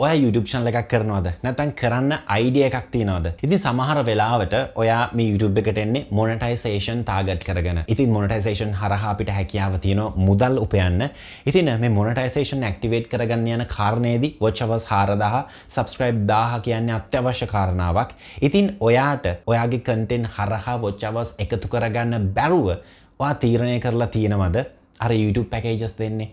ඔයා YouTube channel එකක් කරනවද? නැත්නම් කරන්න idea එකක් තියනවද? ඉතින් සමහර වෙලාවට ඔයා මේ YouTube එකට එන්නේ monetization target කරගෙන. ඉතින් monetization හරහා අපිට හැකියාව තියෙනවා මුදල් උපයන්න. ඉතින් මේ monetization activate කරගන්න යන කාරණේදී watch hours 4000 subscribe 1000 කියන්නේ අත්‍යවශ්‍ය කාරණාවක්. ඉතින් ඔයාට ඔයාගේ content හරහා watch hours එකතු කරගන්න බැරුව ඔයා තීරණය කරලා තියෙනවද? අර YouTube packages දෙන්නේ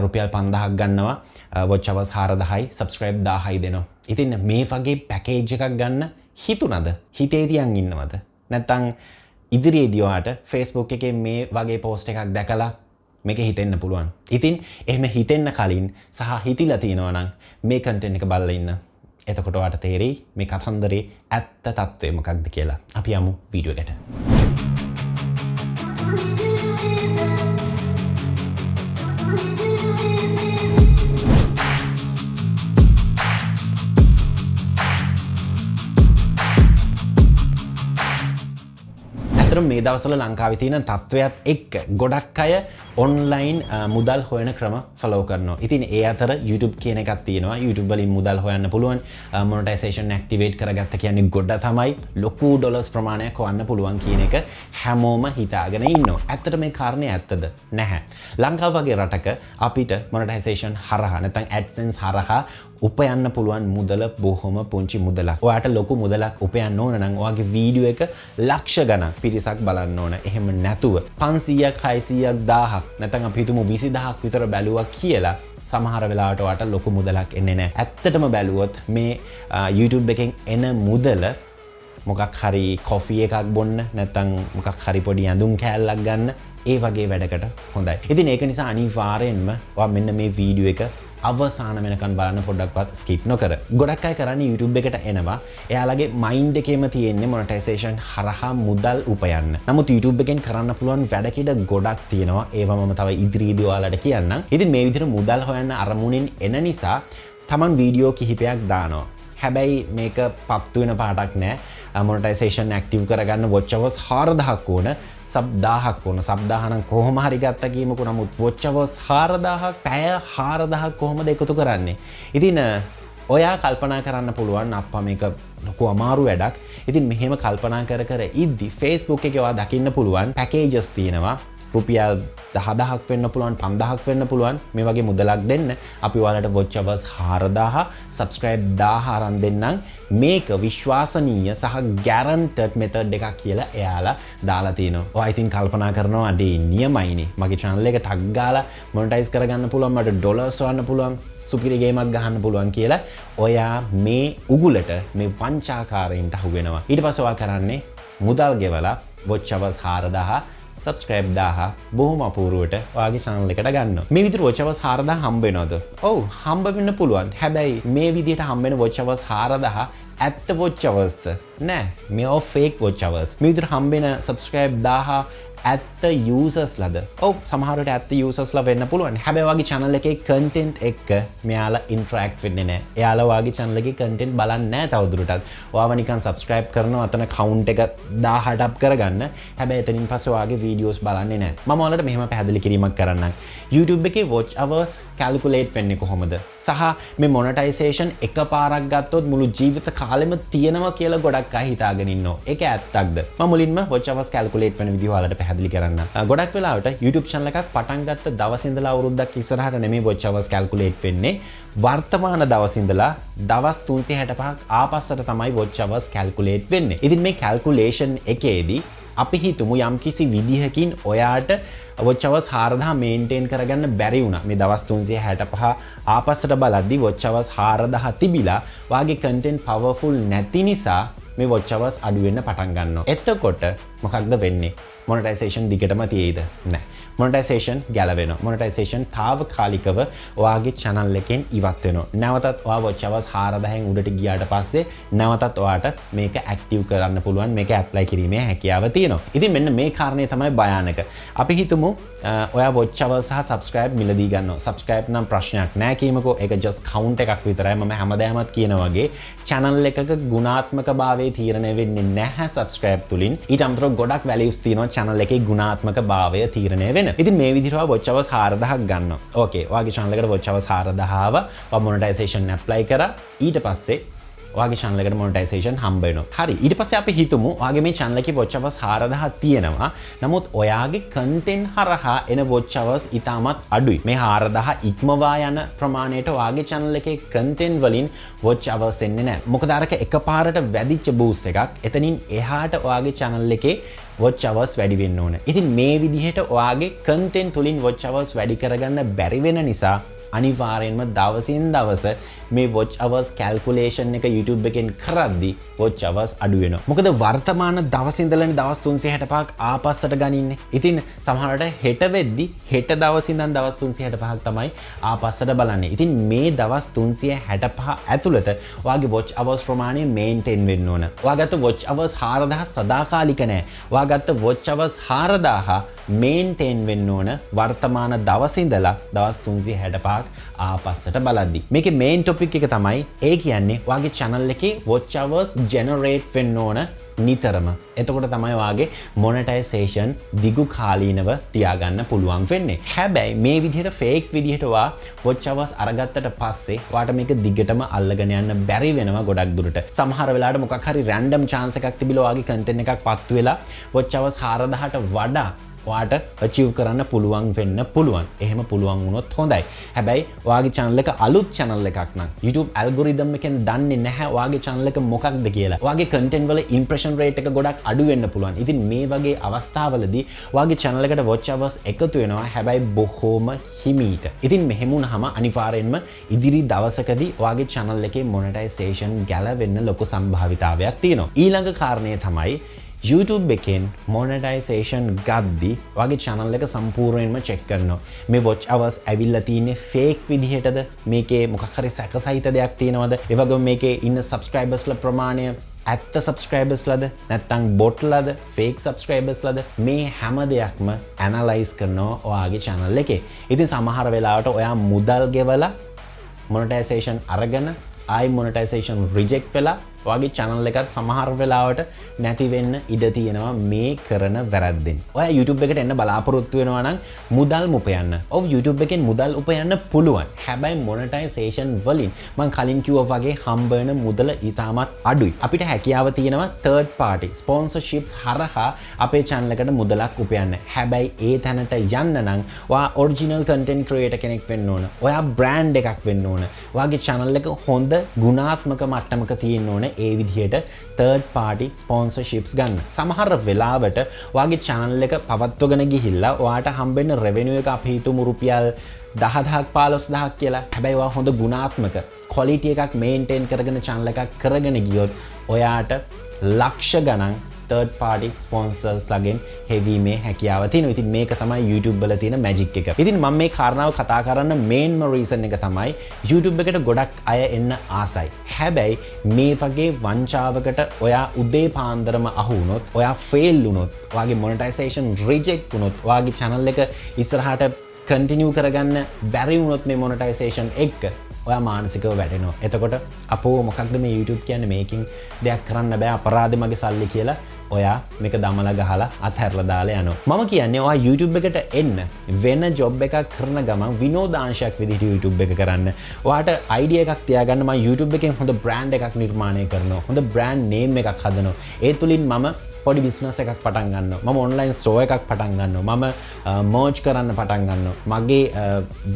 රුපියල් 5000ක් ගන්නවා watch hours 4000යි subscribe 1000යි දෙනවා. ඉතින් මේ වගේ package එකක් ගන්න හිතුණද? හිතේ තියන් ඉන්නවද? නැත්නම් ඉදිරියේදී ඔයාට Facebook එකේ මේ වගේ post එකක් දැකලා මේක හිතෙන්න පුළුවන්. ඉතින් එහෙම හිතෙන්න කලින් සහ හිතිලා තියෙනවා නම් මේ content එක බලලා ඉන්න. එතකොට ඔයාට තේරෙයි මේ කතන්දරේ ඇත්ත තත්ත්වය මොකක්ද කියලා. අපි යමු වීඩියෝ එකට. මේ දවස්වල ලංකාවේ තියෙන තත්ත්වයක් එක්ක ගොඩක් අය online මුදල් හොයන ක්‍රම follow කරනවා. ඉතින් ඒ අතර YouTube කියන එකක් තියෙනවා. YouTube වලින් මුදල් හොයන්න පුළුවන්. monetization activate කරගත්ත කියන්නේ ගොඩ තමයි. ලොකු ඩොලර්ස් ප්‍රමාණයක් හොයන්න පුළුවන් කියන එක හැමෝම හිතාගෙන ඉන්නවා. ඇත්තට මේ කාරණේ ඇත්තද? නැහැ. ලංකාව වගේ රටක අපිට monetization හරහා නැත්නම් AdSense හරහා උපයන්න පුළුවන් මුදල බොහොම පුංචි මුදලක්. ඔයාට ලොකු මුදලක් උපයන්න ඕන නම් ඔයාගේ වීඩියෝ එක ලක්ෂ ගණන් පිරිසක් බලන්න ඕන. එහෙම නැතුව 500ක් 600ක් 1000ක් නැත්නම් අපි හිතමු 20000ක් විතර බැලුවා කියලා සමහර වෙලාවට ඔයාට ලොකු මුදලක් එන්නේ නැහැ. ඇත්තටම බැලුවොත් මේ YouTube එකෙන් එන මුදල මොකක් හරි කොෆි එකක් බොන්න නැත්නම් මොකක් හරි පොඩි ඇඳුම් කෑල්ලක් ගන්න ඒ වගේ වැඩකට හොඳයි. ඉතින් ඒක නිසා අනිවාර්යෙන්ම ඔයා මෙන්න මේ වීඩියෝ එක අවසාන වෙනකන් බලන්න පොඩ්ඩක්වත් skip නොකර. ගොඩක් අය කරන්නේ YouTube එකට එනවා. එයාලගේ mind එකේම තියෙන්නේ monetization හරහා මුදල් උපයන්න. නමුත් YouTube එකෙන් කරන්න පුළුවන් වැඩ කිඩ ගොඩක් තියෙනවා. ඒවා මම තව ඉදිරියේදී ඔයාලට කියන්නම්. ඉතින් මේ විදිහට මුදල් හොයන්න අරමුණින් එන නිසා තමන් වීඩියෝ කිහිපයක් දානවා. හැබැයි මේක පත්තු වෙන පාටක් නෑ. monetization active කරගන්න watch hours 4000ක් ඕන, sub 1000ක් ඕන. sub 1000 නම් කොහොම හරි ගත්තා කියමුකෝ. නමුත් watch hours 4000ක් පැය 4000ක් කොහොමද එකතු කරන්නේ? ඉතින් ඔයා කල්පනා කරන්න පුළුවන් අප්පා මේක ලොකු අමාරු වැඩක්. ඉතින් මෙහෙම කල්පනා කර කර ඉද්දි Facebook එකේ ඔයා දකින්න පුළුවන් packages තියෙනවා. රුපියල් 10000ක් වෙන්න පුළුවන් 5000ක් වෙන්න පුළුවන් මේ වගේ මුදලක් දෙන්න අපි ඔයාලට watch hours 4000 subscribe 1000 අරන් දෙන්නම් මේක විශ්වාසනීය සහ guaranteed method එකක් කියලා එයාලා දාලා තිනවා. ඔයා ඉතින් කල්පනා කරනවා අඩේ නියමයිනේ මගේ channel එක ටග් ගාලා monetize කරගන්න පුළුවන් මට ඩොලර්ස් වන්න පුළුවන් සුපිරි ගේමක් ගහන්න පුළුවන් කියලා ඔයා මේ උගුලට මේ වංචාකාරයින්ට අහු වෙනවා. ඊට පස්සේ ඔයා කරන්නේ මුදල් ගෙවලා watch hours 4000 subscribe 1000 බොහොම අපූර්වට ඔයාගේ channel එකට ගන්නවා. මේ විදිහට watch hours 4000 හම්බ වෙනවද? ඔව් හම්බ වෙන්න පුළුවන්. හැබැයි මේ විදිහට හම්බ වෙන watch hours 4000 ඇත්ත watch hoursද? නෑ. මේවා fake watch hours. මේ විදිහට හම්බ වෙන subscribe 1000 ඇත්ත users ලද. ඔව් සමහරවිට ඇත්ත users ලා වෙන්න පුළුවන්. හැබැයි ඔයාගේ channel එකේ content එක්ක මෙයාලා interact වෙන්නේ නැහැ. එයාලා ඔයාගේ channel එකේ content බලන්නේ නැහැ තවදුරටත්. ඔයාව නිකන් subscribe කරනවා අතන count එක 1000ට up කරගන්න. හැබැයි එතනින් පස්සේ ඔයාගේ videos බලන්නේ නැහැ. මම ඔයාලට මෙහෙම පැහැදිලි කිරීමක් කරන්නම්. YouTube එකේ watch hours calculate වෙන්නේ කොහොමද? සහ මේ monetization එකපාරක් ගත්තොත් මුළු ජීවිත කාලෙම තියෙනවා කියලා ගොඩක් අය හිතාගෙන ඉන්නවා. ඒක ඇත්තක්ද? මම මුලින්ම watch hours calculate වෙන විදිහ ඔයාලට පැහැදිලි කරන්න. ගොඩක් වෙලාවට YouTube channel එකක් පටන් ගත්ත දවසේ ඉඳලා අවුරුද්දක් ඉස්සරහට නෙමෙයි watch hours calculate වෙන්නේ. වර්තමාන දවසේ ඉඳලා දවස් 365ක් ආපස්සට තමයි watch hours calculate වෙන්නේ. ඉතින් මේ calculation එකේදී අපි හිතමු යම්කිසි විදිහකින් ඔයාට watch hours 4000 maintain කරගන්න බැරි වුණා. මේ දවස් 365 ආපස්සට බලද්දි watch hours 4000 තිබිලා වාගේ content powerful නැති නිසා මේ watch hours අඩු වෙන්න පටන් ගන්නවා. එතකොට මොකක්ද වෙන්නේ? monetization දිගටම තියෙයිද? නැහැ. monetization ගැලවෙනවා. monetization తాවකාලිකව ඔයාගේ channel එකෙන් ඉවත් වෙනවා. නැවතත් ඔයා watch hours 4000න් උඩට ගියාට පස්සේ නැවතත් ඔයාට මේක active කරන්න පුළුවන්. මේක apply කිරීමේ හැකියාව තියෙනවා. ඉතින් මෙන්න මේ කාරණේ තමයි භයානක. අපි හිතමු ඔයා watch hours සහ subscribe මිලදී ගන්නවා. subscribe නම් ප්‍රශ්නයක් නෑ කියමුකෝ. ඒක just count එකක් විතරයි. මම හැමදාමත් කියන වගේ channel එකක ගුණාත්මකභාවයේ තීරණය වෙන්නේ නැහැ subscribe තුලින්. ඊට අමතරව පිළිබඳව ගොඩක් වැලියුස් තියෙනවා channel එකේ ගුණාත්මක භාවය තීරණය වෙන. ඉතින් මේ විදිහට watch hours 4000ක් ගන්නවා. ඕකේ. ඔයාගේ channel එකට watch hours 4000ව monetization apply කරා. ඊට පස්සේ ඔයාගේ channel එකට monetization හම්බ වෙනවා. හරි. ඊට පස්සේ අපි හිතමු ඔයාගේ මේ channel එකේ watch hours 4000ක් තියෙනවා. නමුත් ඔයාගේ content හරහා එන watch hours ඉතාමත් අඩුයි. මේ 4000 ඉක්මවා යන ප්‍රමාණයට ඔයාගේ channel එකේ content වලින් watch hours එන්නේ නැහැ. මොකද අරක එකපාරට වැඩිච්ච boost එකක්. එතනින් එහාට ඔයාගේ channel එකේ watch hours වැඩි වෙන්න ඕන. ඉතින් මේ විදිහට ඔයාගේ content තුලින් watch hours වැඩි කරගන්න බැරි වෙන නිසා අනිවාර්යෙන්ම දවසින් දවස මේ watch hours calculation එක YouTube එකෙන් කරද්දී watch hours අඩු වෙනවා. මොකද වර්තමාන දවස් ඉඳලානේ දවස් 365ක් ආපස්සට ගනින්නේ. ඉතින් සමහරවිට හෙට වෙද්දි හෙට දවස් ඉඳන් දවස් 365ක් තමයි ආපස්සට බලන්නේ. ඉතින් මේ දවස් 365 ඇතුළත ඔයාගේ watch hours ප්‍රමාණය maintain වෙන්න ඕන. ඔයාගත්ත watch hours 4000 සදාකාලික නෑ. ඔයාගත්ත watch hours 4000 maintain වෙන්න ඕන වර්තමාන දවස් ඉඳලා දවස් 365ක් ආපස්සට බලද්දි. මේකේ main topic එක තමයි ඒ කියන්නේ ඔයාගේ channel එකේ watch hours generate වෙන්න ඕන නිතරම. එතකොට තමයි ඔයාගේ monetization දිගු කාලීනව තියාගන්න පුළුවන් වෙන්නේ. හැබැයි මේ විදිහට fake විදිහට ඔයා watch hours අරගත්තට පස්සේ ඔයාට මේක දිගටම අල්ලගෙන යන්න බැරි වෙනවා ගොඩක් දුරට. සමහර වෙලාවට මොකක් හරි random chance එකක් තිබිලා ඔයාගේ content එකක් පත්තු වෙලා watch hours 4000ට වඩා ඔයාට achieve කරන්න පුළුවන් වෙන්න පුළුවන්. එහෙම පුළුවන් වුණොත් හොඳයි. හැබැයි ඔයාගේ channel එක අලුත් channel එකක් නම් YouTube algorithm එකෙන් දන්නේ නැහැ ඔයාගේ channel එක මොකක්ද කියලා. ඔයාගේ content වල impression rate එක ගොඩක් අඩු වෙන්න පුළුවන්. ඉතින් මේ වගේ අවස්ථාවලදී ඔයාගේ channel එකට watch hours එකතු වෙනවා. හැබැයි බොහොම හිමීට. ඉතින් මෙහෙම වුණාම අනිවාර්යෙන්ම ඉදිරි දවසකදී ඔයාගේ channel එකේ monetization ගැලවෙන්න ලොකු සම්භාවිතාවයක් තියෙනවා. ඊළඟ කාරණය තමයි YouTube එකෙන් monetization ගද්දි ඔයාගේ channel එක සම්පූර්ණයෙන්ම check කරනවා. මේ watch hours ඇවිල්ලා තියෙන්නේ fake විදිහටද? මේකේ මොකක් හරි සැකසහිත දෙයක් තියෙනවද? ඒ වගේම මේකේ ඉන්න subscribers ලා ප්‍රමාණය ඇත්ත subscribers ලද නැත්නම් bot ලද fake subscribers ලද මේ හැම දෙයක්ම analyze කරනවා ඔයාගේ channel එකේ. ඉතින් සමහර වෙලාවට ඔයා මුදල් ගෙවලා monetization අරගෙන ආයි monetization reject වෙලා ඔයාගේ channel එකත් සමහර වෙලාවට නැති වෙන්න ඉඩ තියෙනවා මේ කරන වැරද්දෙන්. ඔයා YouTube එකට එන්න බලාපොරොත්තු වෙනවා නම් මුදල් උපයන්න. ඔව් YouTube එකෙන් මුදල් උපයන්න පුළුවන්. හැබැයි monetization වලින් මම කලින් කිව්වා වගේ හම්බ වෙන මුදල ඉතාමත් අඩුයි. අපිට හැකියාව තියෙනවා third party sponsorships හරහා අපේ channel එකට මුදලක් උපයන්න. හැබැයි ඒ තැනට යන්න නම් ඔයා original content creator කෙනෙක් වෙන්න ඕන. ඔයා brand එකක් වෙන්න ඕන. ඔයාගේ channel එක හොඳ ගුණාත්මක මට්ටමක තියෙන්න ඕන. ඒ විදිහට third party sponsorships ගන්න. සමහර වෙලාවට ඔයාගේ channel එක පවත්වගෙන ගිහිල්ලා ඔයාට හම්බෙන්න revenue එක අපි හිතමු රුපියල් 10000ක් 15000ක් කියලා. හැබැයි ඔයා හොඳ ගුණාත්මක quality එකක් maintain කරගෙන channel එකක් කරගෙන ගියොත් ඔයාට ලක්ෂ ගණන් third party sponsors ලගෙන් හැවීමේ හැකියාව තියෙනවා. ඉතින් මේක තමයි YouTube වල තියෙන magic එක. ඉතින් මම මේ කාරණාව කතා කරන්න mainම reason එක තමයි YouTube එකට ගොඩක් අය එන්න ආසයි. හැබැයි මේ වගේ වංචාවකට ඔයා උදේ පාන්දරම අහු වුණොත්, ඔයා fail වුණොත්, ඔයාගේ monetization reject වුණොත්, ඔයාගේ channel එක ඉස්සරහට continue කරගන්න බැරි වුණොත් මේ monetization එක ඔයා මානසිකව වැටෙනවා. එතකොට අපෝ මොකක්ද මේ YouTube කියන්නේ මේකින් දෙයක් කරන්න බෑ අපරාධෙ මගේ සල්ලි කියලා ඔයා මේක දමලා ගහලා අතහැරලා දාලා යනවා. මම කියන්නේ ඔයා YouTube එකට එන්න වෙන job එකක් කරන ගමන් විනෝදාංශයක් විදිහට YouTube එක කරන්න. ඔයාට idea එකක් තියාගන්න මම YouTube එකෙන් හොඳ brand එකක් නිර්මාණය කරනවා. හොඳ brand name එකක් හදනවා. ඒ තුලින් මම පොඩි business එකක් පටන් ගන්නවා. මම online store එකක් පටන් ගන්නවා. මම merge කරන්න පටන් ගන්නවා. මගේ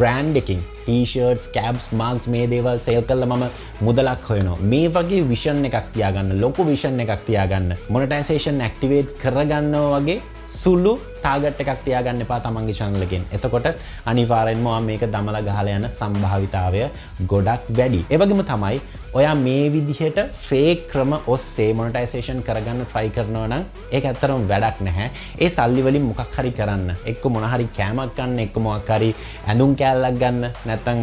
brand එකකින් t-shirts, caps, mugs මේ දේවල් sale කරලා මම මුදලක් හොයනවා. මේ වගේ vision එකක් තියාගන්න, ලොකු vision එකක් තියාගන්න. monetization activate කරගන්නවා වගේ සුළු ටාගට් එකක් තියාගන්න එපා තමන්ගේ channel එකෙන්. එතකොට අනිවාර්යෙන්ම මේක දමලා ගහලා යන සම්භාවිතාවය ගොඩක් වැඩි. ඒ වගේම තමයි ඔයා මේ විදිහට fake ක්‍රම ඔස්සේ monetization කරගන්න try කරනවා නම් ඒක ඇත්තටම වැඩක් නැහැ. ඒ සල්ලි වලින් මොකක් හරි කරන්න. එක්ක මොන හරි කෑමක් ගන්න, එක්ක මොකක් හරි ඇඳුම් කෑල්ලක් ගන්න, නැත්නම්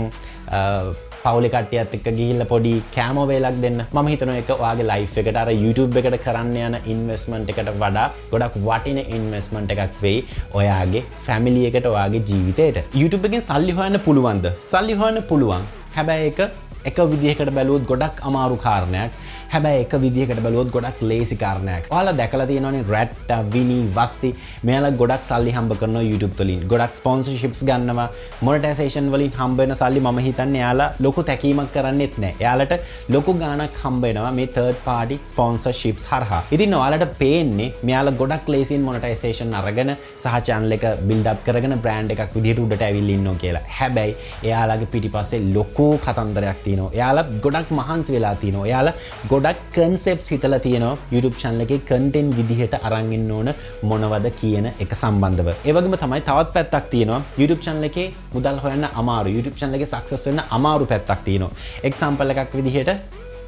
පවුලේ කට්ටියත් එක්ක ගිහිල්ලා පොඩි කෑම වේලක් දෙන්න. මම හිතනවා ඒක ඔයාගේ ලයිෆ් එකට අර YouTube එකට කරන්න යන ඉන්වෙස්ට්මන්ට් එකට වඩා ගොඩක් වටින ඉන්වෙස්ට්මන්ට් එකක් වෙයි ඔයාගේ ෆැමිලි එකට, ඔයාගේ ජීවිතේට. YouTube එකෙන් සල්ලි හොයන්න පුළුවන්ද? සල්ලි හොයන්න පුළුවන්. හැබැයි ඒක එක විදිහකට බැලුවොත් ගොඩක් අමාරු කාරණයක්. හැබැයි එක විදිහකට බැලුවොත් ගොඩක් ලේසි කාරණයක්. ඔයාලා දැකලා තියෙනවනේ රැට්, විනි, වස්ති මෙයාලා ගොඩක් සල්ලි හම්බ කරනවා YouTube වලින්. ගොඩක් ස්පොන්සර්ෂිප්ස් ගන්නවා. මොනිටයිසේෂන් වලින් හම්බ වෙන සල්ලි මම හිතන්නේ එයාලා ලොකු තැකීමක් කරන්නේත් නැහැ. එයාලට ලොකු ගාණක් හම්බ වෙනවා මේ third party sponsorships හරහා. ඉතින් ඔයාලට පේන්නේ මෙයාලා ගොඩක් ලේසියෙන් මොනිටයිසේෂන් අරගෙන සහ channel එක build up කරගෙන brand එකක් විදිහට උඩට ඇවිල්ලා ඉන්නවා කියලා. හැබැයි එයාලගේ පිටිපස්සේ ලොකු කතන්දරයක් තියෙනවා. එයාලා ගොඩක් මහන්සි වෙලා තියෙනවා. එයාලා ගොඩක් concepts හිතලා තියෙනවා YouTube channel එකේ content විදිහට අරන් ඉන්න ඕන මොනවද කියන එක සම්බන්ධව. ඒ වගේම තමයි තවත් පැත්තක් තියෙනවා YouTube channel එකේ මුදල් හොයන්න අමාරු. YouTube channel එකේ success වෙන්න අමාරු පැත්තක් තියෙනවා. example එකක් විදිහට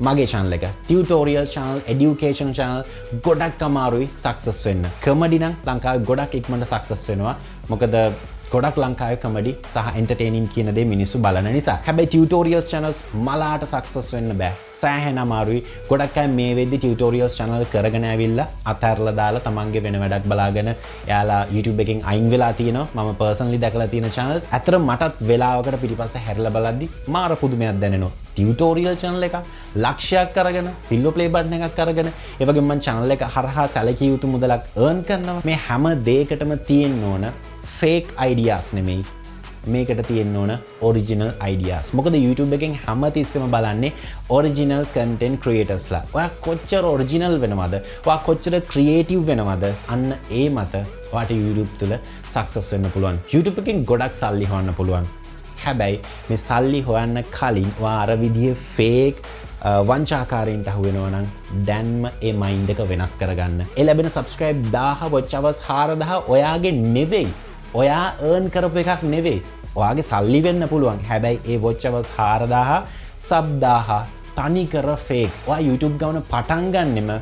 මගේ channel එක tutorial channel, education channel ගොඩක් අමාරුයි success වෙන්න. comedy නම් ලංකාවේ ගොඩක් ඉක්මනට success වෙනවා. මොකද ගොඩක් ලංකාවේ comedy සහ entertaining කියන දේ මිනිස්සු බලන නිසා. හැබැයි tutorials channels මලාට success වෙන්න බෑ. සෑහෙන අමාරුයි. ගොඩක් අය මේ වෙද්දි tutorials channel කරගෙන ඇවිල්ලා අතහැරලා දාලා තමන්ගේ වෙන වැඩක් බලාගෙන එයාලා YouTube එකෙන් අයින් වෙලා තියෙනවා. මම personally දැකලා තියෙන channels. අතර මටත් වෙලාවකට පිටිපස්සේ හැරිලා බලද්දි මාර පුදුමයක් දැනෙනවා. tutorial channel එක ලක්ෂයක් අරගෙන silver play button එකක් අරගෙන ඒ වගේම මම channel එක හරහා සැලකිය යුතු මුදලක් earn කරනවා. මේ හැම දෙයකටම තියෙන්න ඕන fake ideas නෙමෙයි. මේකට තියෙන්න ඕන original ideas. මොකද YouTube එකෙන් හැමතිස්සෙම බලන්නේ original content creators ලා. ඔයා කොච්චර original වෙනවද? ඔයා කොච්චර creative වෙනවද? අන්න ඒ මත ඔයාට YouTube තුල success වෙන්න පුළුවන්. YouTube එකෙන් ගොඩක් සල්ලි හොයන්න පුළුවන්. හැබැයි මේ සල්ලි හොයන්න කලින් ඔයා අර විදිහේ fake වංචාකාරයන්ට අහු වෙනවා නම් දැන්ම ඒ මයින්ඩ් එක වෙනස් කරගන්න. ඒ ලැබෙන subscribe 1000 watch hours 4000 ඔයාගේ නෙවෙයි. ඔයා earn කරපු එකක් නෙවෙයි. ඔයාගේ සල්ලි වෙන්න පුළුවන්. හැබැයි ඒ watch hours 4000 sub 1000 තනිකර fake. ඔයා YouTube ගමන පටන් ගන්නෙම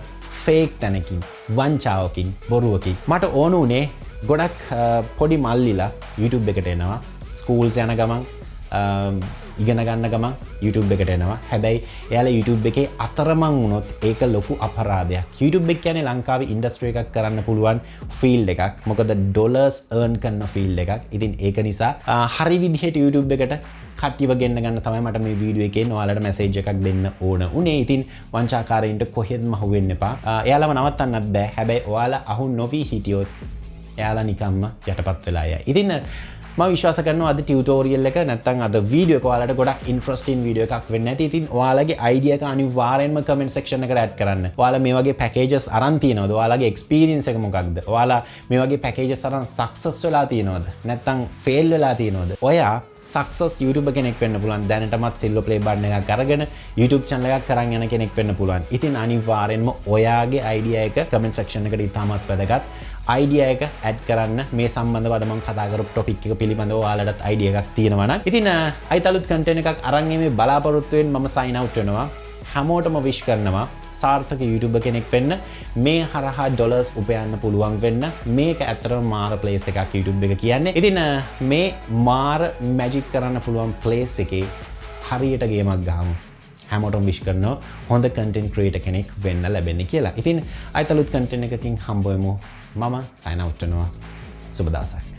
fake තැනකින්, වංචාවකින්, බොරුවකින්. මට ඕන උනේ ගොඩක් පොඩි මල්ලිලා YouTube එකට එනවා. schools යන ගමන් ඉගෙන ගන්න ගමන් YouTube එකට එනවා. හැබැයි එයාලා YouTube එකේ අතරමං වුණොත් ඒක ලොකු අපරාධයක්. YouTube එක කියන්නේ ලංකාවේ ඉන්ඩස්ට්‍රි එකක් කරන්න පුළුවන් ෆීල්ඩ් එකක්. මොකද ඩොලර්ස් earn කරන ෆීල්ඩ් එකක්. ඉතින් ඒක නිසා හරි විදිහට YouTube එකට කට්ටියව ගෙන්න ගන්න තමයි මට මේ වීඩියෝ එකෙන් ඔයාලට මැසේජ් එකක් දෙන්න ඕන උනේ. ඉතින් වංචාකාරයින්ට කොහෙත්ම අහු වෙන්න එපා. එයාලව නවත්තන්නත් බෑ. හැබැයි ඔයාලා අහු නොවි හිටියොත් එයාලා නිකම්ම යටපත් වෙලා යයි. ඉතින් මම විශ්වාස කරනවා අද ටියුටෝරියල් එක නැත්නම් අද වීඩියෝ එක ඔයාලට ගොඩක් ඉන්ටරෙස්ටිං වීඩියෝ එකක් වෙන්න ඇති. ඉතින් ඔයාලගේ අයිඩියා එක අනිවාර්යෙන්ම කමෙන්ට් සෙක්ෂන් එකට ඇඩ් කරන්න. ඔයාලා මේ වගේ පැකේජස් අරන් තියනවද? ඔයාලගේ එක්ස්පීරියන්ස් එක මොකක්ද? ඔයාලා මේ වගේ පැකේජස් අරන් සක්සස් වෙලා තියනවද? නැත්නම් ෆේල් වෙලා තියනවද? ඔයා සක්සස් YouTuber කෙනෙක් වෙන්න පුළුවන්. දැනටමත් silver play button එකක් අරගෙන YouTube channel එකක් කරන් යන කෙනෙක් වෙන්න පුළුවන්. ඉතින් අනිවාර්යෙන්ම ඔයාගේ අයිඩියා එක කමෙන්ට් සෙක්ෂන් එකට ඉතාමත් වැදගත්. අයිඩියා එක ඇඩ් කරන්න. මේ සම්බන්ධව අද මම කතා කරපු ටොපික් එක පිළිබඳව ඔයාලටත් අයිඩියා එකක් තියෙනවා නම් ඉතින් අයිතලුත් කන්ටෙන්ට් එකක් අරන් මේ බලාපොරොත්තු වෙන්න මම sign out වෙනවා. හැමෝටම wish කරනවා සාර්ථක YouTuber කෙනෙක් වෙන්න. මේ හරහා ඩොලර්ස් උපයන්න පුළුවන් වෙන්න. මේක ඇත්තටම මාර ප්ලේස් එකක් YouTube එක කියන්නේ. ඉතින් මේ මාර මැජික් කරන්න පුළුවන් ප්ලේස් එකේ හරියට ගේමක් ගහමු. හැමෝටම wish කරනවා හොඳ content creator කෙනෙක් වෙන්න ලැබෙන්න කියලා. ඉතින් අයිතලුත් content එකකින් හම්බ වෙමු. මම sign out වෙනවා. සුබ දවසක්.